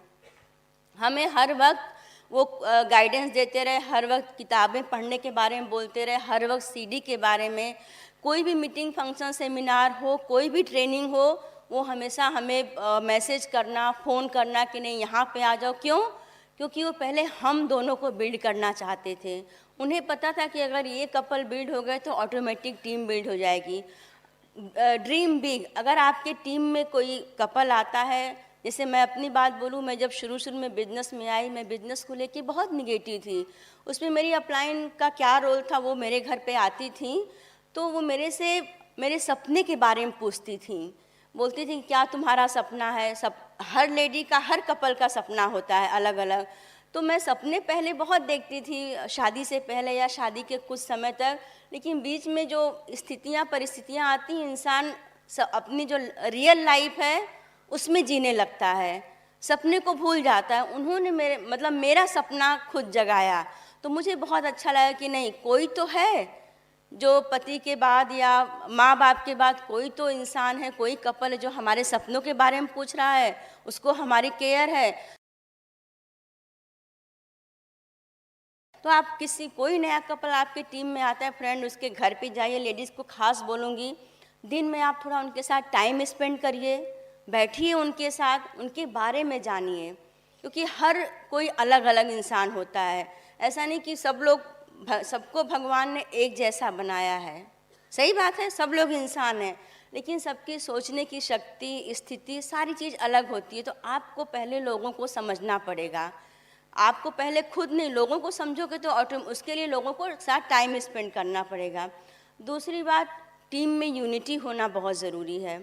हमें हर वक्त वो गाइडेंस देते रहे, हर वक्त किताबें पढ़ने के बारे में बोलते रहे, हर वक्त सीडी के बारे में, कोई भी मीटिंग, फंक्शन, सेमिनार हो, कोई भी ट्रेनिंग हो, वो हमेशा हमें मैसेज करना, फ़ोन करना कि नहीं यहाँ पे आ जाओ। क्यों? क्योंकि वो पहले हम दोनों को बिल्ड करना चाहते थे। उन्हें पता था कि अगर ये कपल बिल्ड हो गए तो ऑटोमेटिक टीम बिल्ड हो जाएगी। Dream big. अगर आपके टीम में कोई कपल आता है, जैसे मैं अपनी बात बोलूँ, मैं जब शुरू में बिज़नेस में आई, मैं बिज़नेस को लेके बहुत निगेटिव थी। उसमें मेरी अपलाइन का क्या रोल था, वो मेरे घर पे आती थी तो वो मेरे से मेरे सपने के बारे में पूछती थी, बोलती थी क्या तुम्हारा सपना है। सब हर लेडी का, हर कपल का सपना होता है अलग अलग। तो मैं सपने पहले बहुत देखती थी, शादी से पहले या शादी के कुछ समय तक, लेकिन बीच में जो स्थितियाँ, परिस्थितियाँ आती हैं, इंसान अपनी जो रियल लाइफ है उसमें जीने लगता है, सपने को भूल जाता है। उन्होंने मेरा सपना खुद जगाया, तो मुझे बहुत अच्छा लगा कि नहीं, कोई तो है जो पति के बाद या माँ बाप के बाद कोई तो इंसान है, कोई कपल है जो हमारे सपनों के बारे में पूछ रहा है, उसको हमारी केयर है। तो आप कोई नया कपल आपके टीम में आता है, फ्रेंड, उसके घर पे जाइए। लेडीज़ को खास बोलूँगी, दिन में आप थोड़ा उनके साथ टाइम स्पेंड करिए, बैठिए उनके साथ, उनके बारे में जानिए, क्योंकि हर कोई अलग अलग इंसान होता है। ऐसा नहीं कि सबको भगवान ने एक जैसा बनाया है। सही बात है, सब लोग इंसान हैं, लेकिन सबकी सोचने की शक्ति, स्थिति, सारी चीज़ अलग होती है। तो आपको पहले लोगों को समझना पड़ेगा। आपको पहले खुद नहीं, लोगों को समझोगे तो उसके लिए लोगों को साथ टाइम स्पेंड करना पड़ेगा। दूसरी बात, टीम में यूनिटी होना बहुत ज़रूरी है।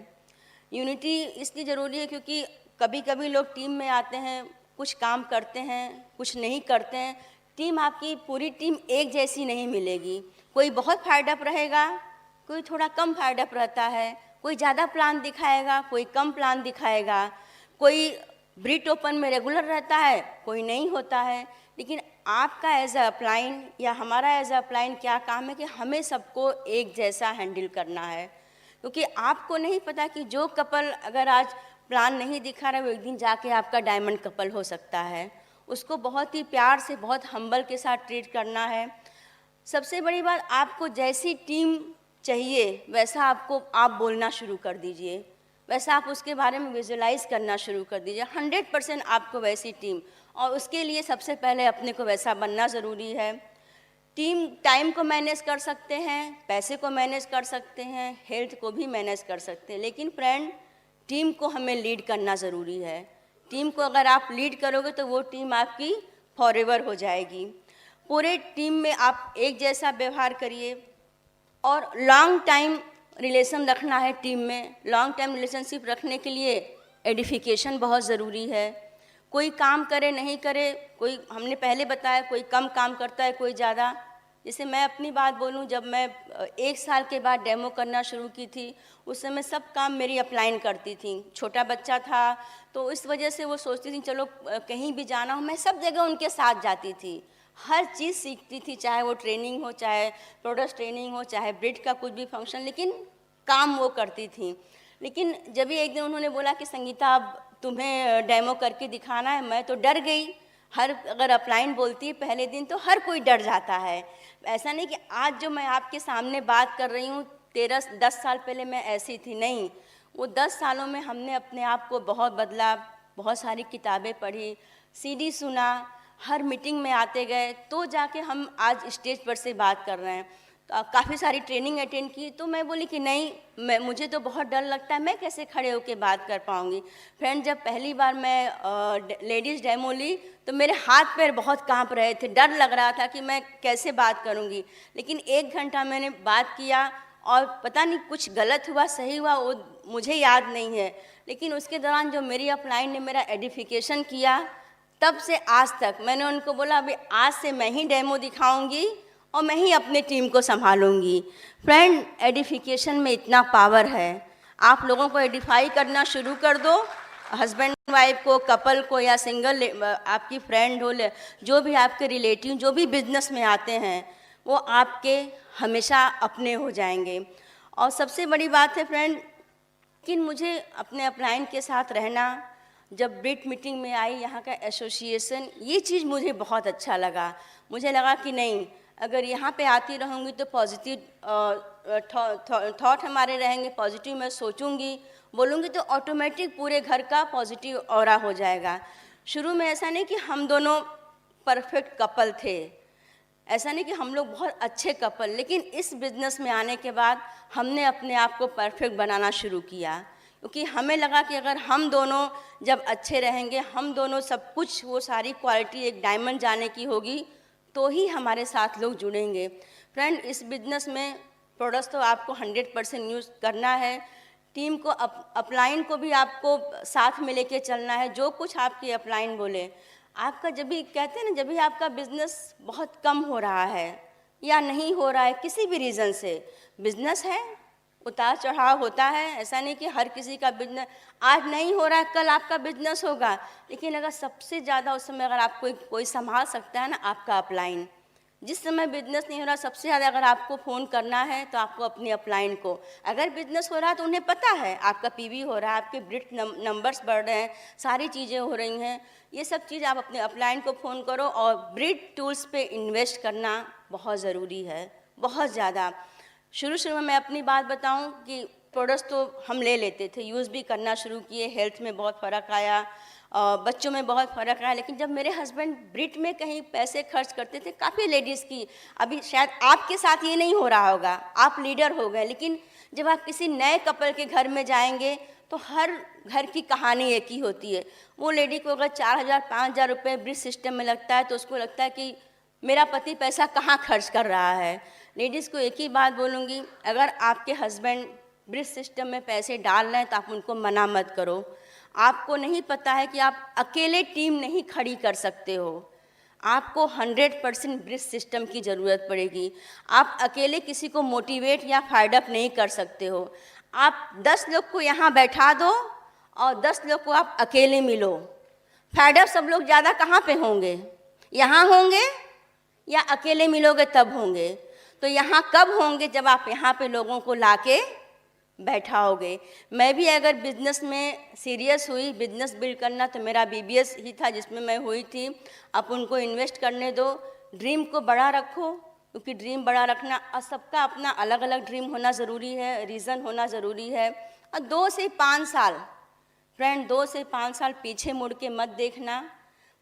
यूनिटी इसलिए ज़रूरी है क्योंकि कभी कभी लोग टीम में आते हैं, कुछ काम करते हैं, कुछ नहीं करते हैं। टीम, आपकी पूरी टीम एक जैसी नहीं मिलेगी। कोई बहुत फायर्ड अप रहेगा, कोई थोड़ा कम फायर्ड अप रहता है, कोई ज़्यादा प्लान दिखाएगा, कोई कम प्लान दिखाएगा, कोई ब्रीट ओपन में रेगुलर रहता है, कोई नहीं होता है। लेकिन आपका एज अ अपलाइन या हमारा एज अ अपलाइन क्या काम है कि हमें सबको एक जैसा हैंडल करना है, क्योंकि आपको नहीं पता कि जो कपल अगर आज प्लान नहीं दिखा रहा है, वो एक दिन जाके आपका डायमंड कपल हो सकता है। उसको बहुत ही प्यार से, बहुत हम्बल के साथ ट्रीट करना है। सबसे बड़ी बात, आपको जैसी टीम चाहिए वैसा आप बोलना शुरू कर दीजिए, वैसा आप उसके बारे में विजुलाइज करना शुरू कर दीजिए। 100% आपको वैसी टीम, और उसके लिए सबसे पहले अपने को वैसा बनना ज़रूरी है। टीम टाइम को मैनेज कर सकते हैं, पैसे को मैनेज कर सकते हैं, हेल्थ को भी मैनेज कर सकते हैं, लेकिन फ्रेंड, टीम को हमें लीड करना ज़रूरी है। टीम को अगर आप लीड करोगे तो वो टीम आपकी फॉरएवर हो जाएगी। पूरे टीम में आप एक जैसा व्यवहार करिए, और लॉन्ग टाइम रिलेशन रखना है टीम में। लॉन्ग टाइम रिलेशनशिप रखने के लिए एडिफिकेशन बहुत ज़रूरी है। कोई काम करे नहीं करे, कोई, हमने पहले बताया, कोई कम काम करता है, कोई ज़्यादा। जैसे मैं अपनी बात बोलूं, जब मैं 1 साल के बाद डेमो करना शुरू की थी, उस समय सब काम मेरी अपलाइन करती थी। छोटा बच्चा था तो इस वजह से वो सोचती थी चलो कहीं भी जाना हो, मैं सब जगह उनके साथ जाती थी, हर चीज़ सीखती थी, चाहे वो ट्रेनिंग हो, चाहे प्रोडक्ट ट्रेनिंग हो, चाहे ब्रिड का कुछ भी फंक्शन, लेकिन काम वो करती थी। लेकिन जब भी एक दिन उन्होंने बोला कि संगीता अब तुम्हें डेमो करके दिखाना है, मैं तो डर गई। अगर अपलाइन बोलती है पहले दिन तो हर कोई डर जाता है। ऐसा नहीं कि आज जो मैं आपके सामने बात कर रही हूँ 10 साल पहले मैं ऐसी थी, नहीं। वो 10 सालों में हमने अपने आप को बहुत बदला, बहुत सारी किताबें पढ़ी, सीडी सुना, हर मीटिंग में आते गए, तो जाके हम आज स्टेज पर से बात कर रहे हैं। काफ़ी सारी ट्रेनिंग अटेंड की, तो मैं बोली कि नहीं, मुझे तो बहुत डर लगता है, मैं कैसे खड़े होकर बात कर पाऊँगी। फ्रेंड, जब पहली बार मैं लेडीज़ डेमो ली तो मेरे हाथ पैर बहुत कांप रहे थे, डर लग रहा था कि मैं कैसे बात करूँगी। लेकिन 1 घंटा मैंने बात किया, और पता नहीं कुछ गलत हुआ सही हुआ वो मुझे याद नहीं है, लेकिन उसके दौरान जो मेरी अपलाइन ने मेरा एडिफिकेशन किया, तब से आज तक मैंने उनको बोला अभी आज से मैं ही डेमो दिखाऊंगी और मैं ही अपने टीम को संभालूंगी। फ्रेंड, एडिफिकेशन में इतना पावर है, आप लोगों को एडिफाई करना शुरू कर दो, हस्बैंड वाइफ को, कपल को, या सिंगल आपकी फ्रेंड हो, जो भी आपके रिलेटिव जो भी बिजनेस में आते हैं, वो आपके हमेशा अपने हो जाएंगे। और सबसे बड़ी बात है फ्रेंड, कि मुझे अपने अपलाइन के साथ रहना, जब ब्रिट मीटिंग में आई, यहाँ का एसोसिएशन, ये चीज़ मुझे बहुत अच्छा लगा। मुझे लगा कि नहीं, अगर यहाँ पे आती रहूँगी तो पॉजिटिव थॉट हमारे रहेंगे, पॉजिटिव मैं सोचूंगी, बोलूँगी तो ऑटोमेटिक पूरे घर का पॉजिटिव ऑरा हो जाएगा। शुरू में ऐसा नहीं कि हम दोनों परफेक्ट कपल थे, ऐसा नहीं कि हम लोग बहुत अच्छे कपल, लेकिन इस बिज़नेस में आने के बाद हमने अपने आप को परफेक्ट बनाना शुरू किया, क्योंकि हमें लगा कि अगर हम दोनों जब अच्छे रहेंगे, हम दोनों सब कुछ, वो सारी क्वालिटी एक डायमंड जाने की होगी, तो ही हमारे साथ लोग जुड़ेंगे। फ्रेंड, इस बिज़नेस में प्रोडक्ट्स तो आपको 100% यूज़ करना है, टीम को अपलाइन को भी आपको साथ में लेके चलना है। जो कुछ आपकी अपलाइन बोले, आपका जब भी कहते हैं ना, जब भी आपका बिज़नेस बहुत कम हो रहा है या नहीं हो रहा है किसी भी रीज़न से, बिज़नेस है, उतार चढ़ाव होता है, ऐसा नहीं कि हर किसी का बिजनेस आज नहीं हो रहा है कल आपका बिजनेस होगा, लेकिन अगर सबसे ज़्यादा उस समय अगर आपको कोई संभाल सकता है ना, आपका अपलाइन। जिस समय बिजनेस नहीं हो रहा, सबसे ज़्यादा अगर आपको फ़ोन करना है तो आपको अपनी अपलाइन को, अगर बिजनेस हो रहा है तो उन्हें पता है आपका पीवी हो रहा है, आपके ब्रिट नंबर्स बढ़ रहे हैं, सारी चीज़ें हो रही हैं, ये सब चीज़ आप अपने अपलाइन को फ़ोन करो। और ब्रिट टूल्स पे इन्वेस्ट करना बहुत ज़रूरी है, बहुत ज़्यादा। शुरू में मैं अपनी बात बताऊं कि प्रोडक्ट्स तो हम ले लेते थे, यूज़ भी करना शुरू किए, हेल्थ में बहुत फ़र्क आया, बच्चों में बहुत फ़र्क आया। लेकिन जब मेरे हस्बैंड ब्रिट में कहीं पैसे खर्च करते थे, काफ़ी लेडीज़ की, अभी शायद आपके साथ ये नहीं हो रहा होगा, आप लीडर हो गए, लेकिन जब आप किसी नए कपल के घर में जाएंगे तो हर घर की कहानी एक ही होती है। वो लेडी को अगर 4,000-5,000 रुपये ब्रिट सिस्टम में लगता है तो उसको लगता है कि मेरा पति पैसा कहाँ खर्च कर रहा है। लेडीज़ को एक ही बात बोलूँगी, अगर आपके हस्बैंड ब्रिट सिस्टम में पैसे डाल रहे हैं तो आप उनको मना मत करो। आपको नहीं पता है कि आप अकेले टीम नहीं खड़ी कर सकते हो, आपको 100% ब्रिट सिस्टम की ज़रूरत पड़ेगी। आप अकेले किसी को मोटिवेट या फाइड अप नहीं कर सकते हो। आप 10 लोग को यहाँ बैठा दो और 10 लोग को आप अकेले मिलो, फाइड अप सब लोग ज़्यादा कहाँ पे होंगे, यहाँ होंगे या अकेले मिलोगे तब होंगे। तो यहाँ कब होंगे, जब आप यहाँ पे लोगों को लाके बैठाओगे। मैं भी अगर बिज़नेस में सीरियस हुई, बिज़नेस बिल्ड करना, तो मेरा बीबीएस ही था जिसमें मैं हुई थी। आप उनको इन्वेस्ट करने दो, ड्रीम को बड़ा रखो, क्योंकि ड्रीम बड़ा रखना, और सबका अपना अलग अलग ड्रीम होना ज़रूरी है, रीज़न होना ज़रूरी है। और 2 से 5 साल फ्रेंड, 2 से 5 साल पीछे मुड़ के मत देखना।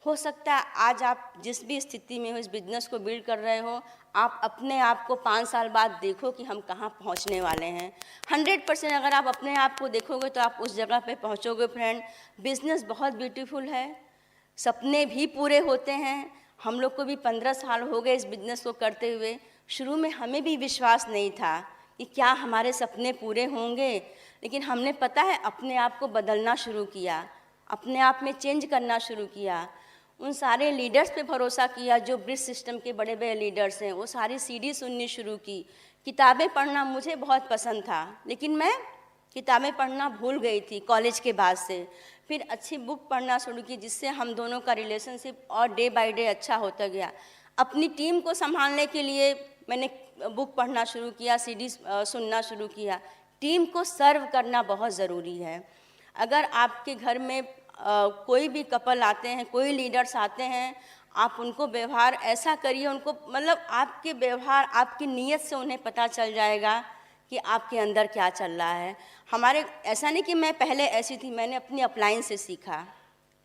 हो सकता है आज आप जिस भी स्थिति में हो, इस बिज़नेस को बिल्ड कर रहे हो, आप अपने आप को 5 साल बाद देखो कि हम कहाँ पहुँचने वाले हैं। 100% अगर आप अपने आप को देखोगे तो आप उस जगह पे पहुँचोगे। फ्रेंड, बिज़नेस बहुत ब्यूटीफुल है, सपने भी पूरे होते हैं। हम लोग को भी 15 साल हो गए इस बिज़नेस को करते हुए। शुरू में हमें भी विश्वास नहीं था कि क्या हमारे सपने पूरे होंगे, लेकिन हमने पता है अपने आप को बदलना शुरू किया, अपने आप में चेंज करना शुरू किया। उन सारे लीडर्स पे भरोसा किया जो ब्रिट सिस्टम के बड़े बड़े लीडर्स हैं, वो सारी सीडी सुननी शुरू की। किताबें पढ़ना मुझे बहुत पसंद था, लेकिन मैं किताबें पढ़ना भूल गई थी कॉलेज के बाद से। फिर अच्छी बुक पढ़ना शुरू की, जिससे हम दोनों का रिलेशनशिप और डे बाय डे अच्छा होता गया। अपनी टीम को संभालने के लिए मैंने बुक पढ़ना शुरू किया, सीडी सुनना शुरू किया। टीम को सर्व करना बहुत ज़रूरी है। अगर आपके घर में कोई भी कपल आते हैं, कोई लीडर्स आते हैं, आप उनको व्यवहार ऐसा करिए, उनको मतलब आपके व्यवहार, आपकी नीयत से उन्हें पता चल जाएगा कि आपके अंदर क्या चल रहा है। हमारे ऐसा नहीं कि मैं पहले ऐसी थी, मैंने अपनी अपलाइन से सीखा,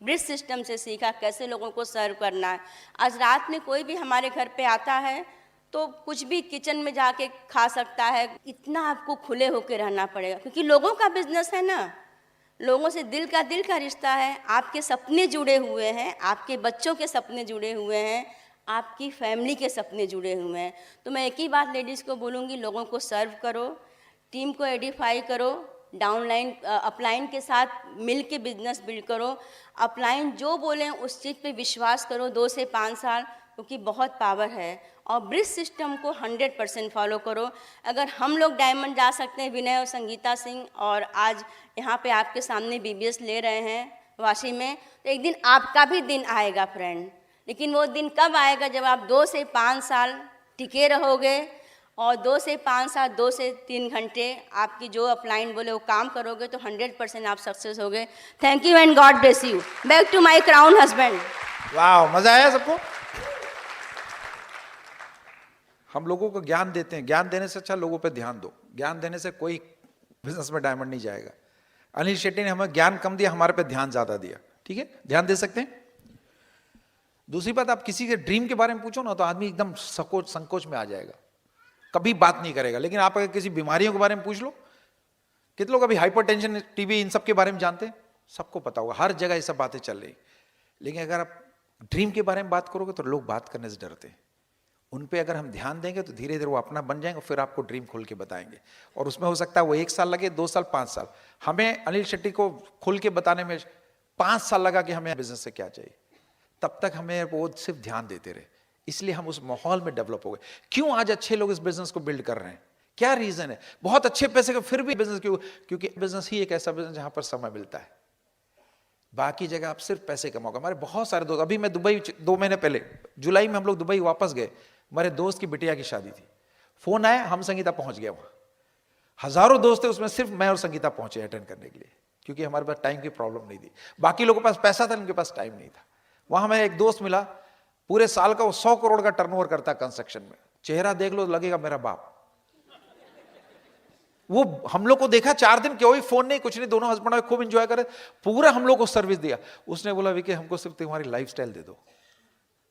ब्रिट सिस्टम से सीखा कैसे लोगों को सर्व करना है। आज रात में कोई भी हमारे घर पे आता है तो कुछ भी किचन में जाके खा सकता है। इतना आपको खुले होकर रहना पड़ेगा, क्योंकि लोगों का बिजनेस है ना, लोगों से दिल का रिश्ता है। आपके सपने जुड़े हुए हैं, आपके बच्चों के सपने जुड़े हुए हैं, आपकी फैमिली के सपने जुड़े हुए हैं। तो मैं एक ही बात लेडीज़ को बोलूँगी, लोगों को सर्व करो, टीम को एडिफाई करो, डाउनलाइन अपलाइन के साथ मिल के बिजनेस बिल्ड करो। अपलाइन जो बोलें उस चीज़ पे विश्वास करो 2 से 5 साल, क्योंकि बहुत पावर है। और ब्रिट सिस्टम को 100% फॉलो करो। अगर हम लोग डायमंड जा सकते हैं, विनय और संगीता सिंह, और आज यहाँ पे आपके सामने बीबीएस ले रहे हैं वाशी में, तो एक दिन आपका भी दिन आएगा फ्रेंड। लेकिन वो दिन कब आएगा, जब आप 2 से 5 साल टिके रहोगे और 2 से 5 साल, 2 से 3 घंटे आपकी जो अपलाइन बोले वो काम करोगे तो 100% आप सक्सेस होगे। Thank you and God bless you. Back to my crown husband. वाह, मजा आया सबको? हम लोगों को ज्ञान देते हैं, ज्ञान देने से अच्छा लोगों पे ध्यान दो। ज्ञान देने से कोई बिजनेस में डायमंड नहीं जाएगा। अनिल शेट्टी ने हमें ज्ञान कम दिया, हमारे पे ध्यान ज्यादा दिया। ठीक है, ध्यान दे सकते हैं। दूसरी बात, आप किसी के ड्रीम के बारे में पूछो ना तो आदमी एकदम संकोच में आ जाएगा, कभी बात नहीं करेगा। लेकिन आप अगर किसी बीमारियों के बारे में पूछ लो, कितने लोग अभी हाइपरटेंशन, टीबी, इन सब के बारे में जानते हैं? सबको पता होगा, हर जगह ये सब बातें चल रही। लेकिन अगर आप ड्रीम के बारे में बात करोगे तो लोग बात करने से डरते हैं। उन पे अगर हम ध्यान देंगे तो धीरे धीरे वो अपना बन जाएंगे, फिर आपको ड्रीम खोल के बताएंगे। और उसमें हो सकता है वो 1 साल लगे, 2 साल, 5 साल। हमें अनिल शेट्टी को खोल के बताने में 5 साल लगा कि हमें बिजनेस से क्या चाहिए। तब तक हमें वो सिर्फ ध्यान देते रहे, इसलिए हम उस माहौल में डेवलप हो गए। क्यों आज अच्छे लोग इस बिजनेस को बिल्ड कर रहे हैं? क्या रीजन है? बहुत अच्छे पैसे का फिर भी बिजनेस क्यों? क्योंकि बिजनेस ही एक ऐसा बिजनेस जहां पर समय मिलता है। बाकी जगह आप सिर्फ पैसे कमाओगे। हमारे बहुत सारे दोस्त, अभी मैं दुबई 2 महीने पहले जुलाई में हम लोग दुबई वापस गए। हमारे दोस्त की बिटिया की शादी थी, फोन आया, हम संगीता पहुंच गए। वहां हजारों दोस्त थे, उसमें सिर्फ मैं और संगीता पहुंचे अटेंड करने के लिए, क्योंकि हमारे पास टाइम की प्रॉब्लम नहीं थी। बाकी लोगों के पास पैसा था, उनके पास टाइम नहीं था। वहां हमें एक दोस्त मिला, पूरे साल का वो 100 करोड़ का टर्नओवर करता है कंस्ट्रक्शन में। चेहरा देख लो लगेगा मेरा बाप। वो हम लोग को देखा 4 दिन, कोई फोन नहीं, कुछ नहीं, दोनों हस्बैंड वाइफ खूब एंजॉय करे, पूरा हम लोग को सर्विस दिया। उसने बोला विकी हमको सिर्फ तुम्हारी लाइफस्टाइल दे दो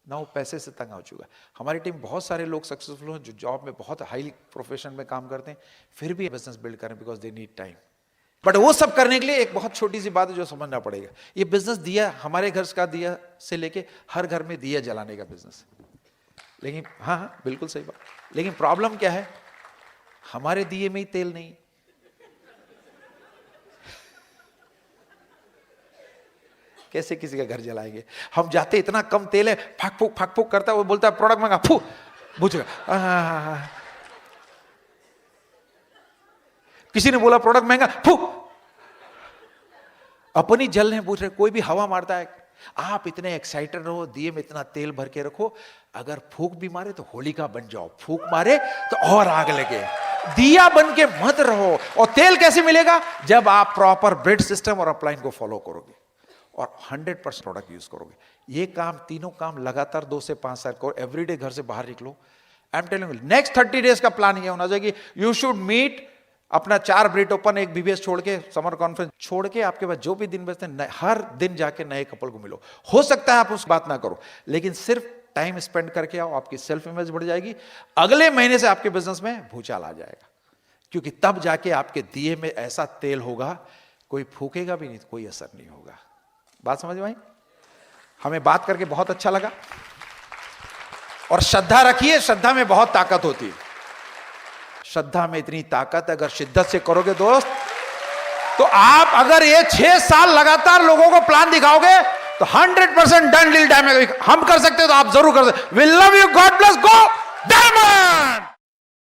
ना, वो पैसे से तंग हो चुका है। हमारी टीम बहुत सारे लोग सक्सेसफुल हैं जो जॉब में बहुत हाई प्रोफेशन में काम करते हैं, फिर भी बिजनेस बिल्ड करें because they need time. But वो सब करने के लिए एक बहुत छोटी सी बात है जो समझना पड़ेगा। ये बिजनेस दिया, हमारे घर का दिया से लेके हर घर में दिया जलाने का बिजनेस। लेकिन हाँ, बिल्कुल सही बात। लेकिन प्रॉब्लम क्या है, हमारे दिए में ही तेल नहीं। कैसे किसी का घर जलाएंगे? हम जाते, इतना कम तेल है, फाक फूक करता है, वो बोलता है प्रोडक्ट मंगा, फू बुझ गया। किसी ने बोला प्रोडक्ट महंगा, फू अपनी जल नहीं पूछ रहे। कोई भी हवा मारता है, आप इतने एक्साइटेड रहो, दिए में इतना तेल भर के रखो, अगर फूक भी मारे तो होलिका बन जाओ, फूक मारे तो और आग लगे। दिया बन के मत रहो। और तेल कैसे मिलेगा? जब आप प्रॉपर ब्रेड सिस्टम और अपलाइन को फॉलो करोगे और 100% प्रोडक्ट यूज करोगे। ये काम, तीनों काम लगातार 2 से 5 साल करो। एवरीडे घर से बाहर निकलो। I am telling you, next 30 days का प्लान ये होना चाहिए कि यू शुड मीट अपना 4 ब्रिट ओपन, एक बीबीएस छोड़ के, समर कॉन्फ्रेंस छोड़ के, आपके पास जो भी दिन बचते हैं, हर दिन जाके नए कपल को मिलो। हो सकता है आप उस बात ना करो, लेकिन सिर्फ टाइम स्पेंड करके आओ, आपकी सेल्फ इमेज बढ़ जाएगी। अगले महीने से आपके बिजनेस में भूचाल आ जाएगा, क्योंकि तब जाके आपके दिए में ऐसा तेल होगा, कोई फूकेगा भी नहीं, तो कोई असर नहीं होगा। बात समझ में आई? हमें बात करके बहुत अच्छा लगा। और श्रद्धा रखिए, श्रद्धा में बहुत ताकत होती है। श्रद्धा में इतनी ताकत, अगर शिद्दत से करोगे दोस्त, तो आप अगर ये 6 साल लगातार लोगों को प्लान दिखाओगे तो 100% डन डील। हम कर सकते हो तो आप जरूर कर सकते। We love you, God bless, go diamond.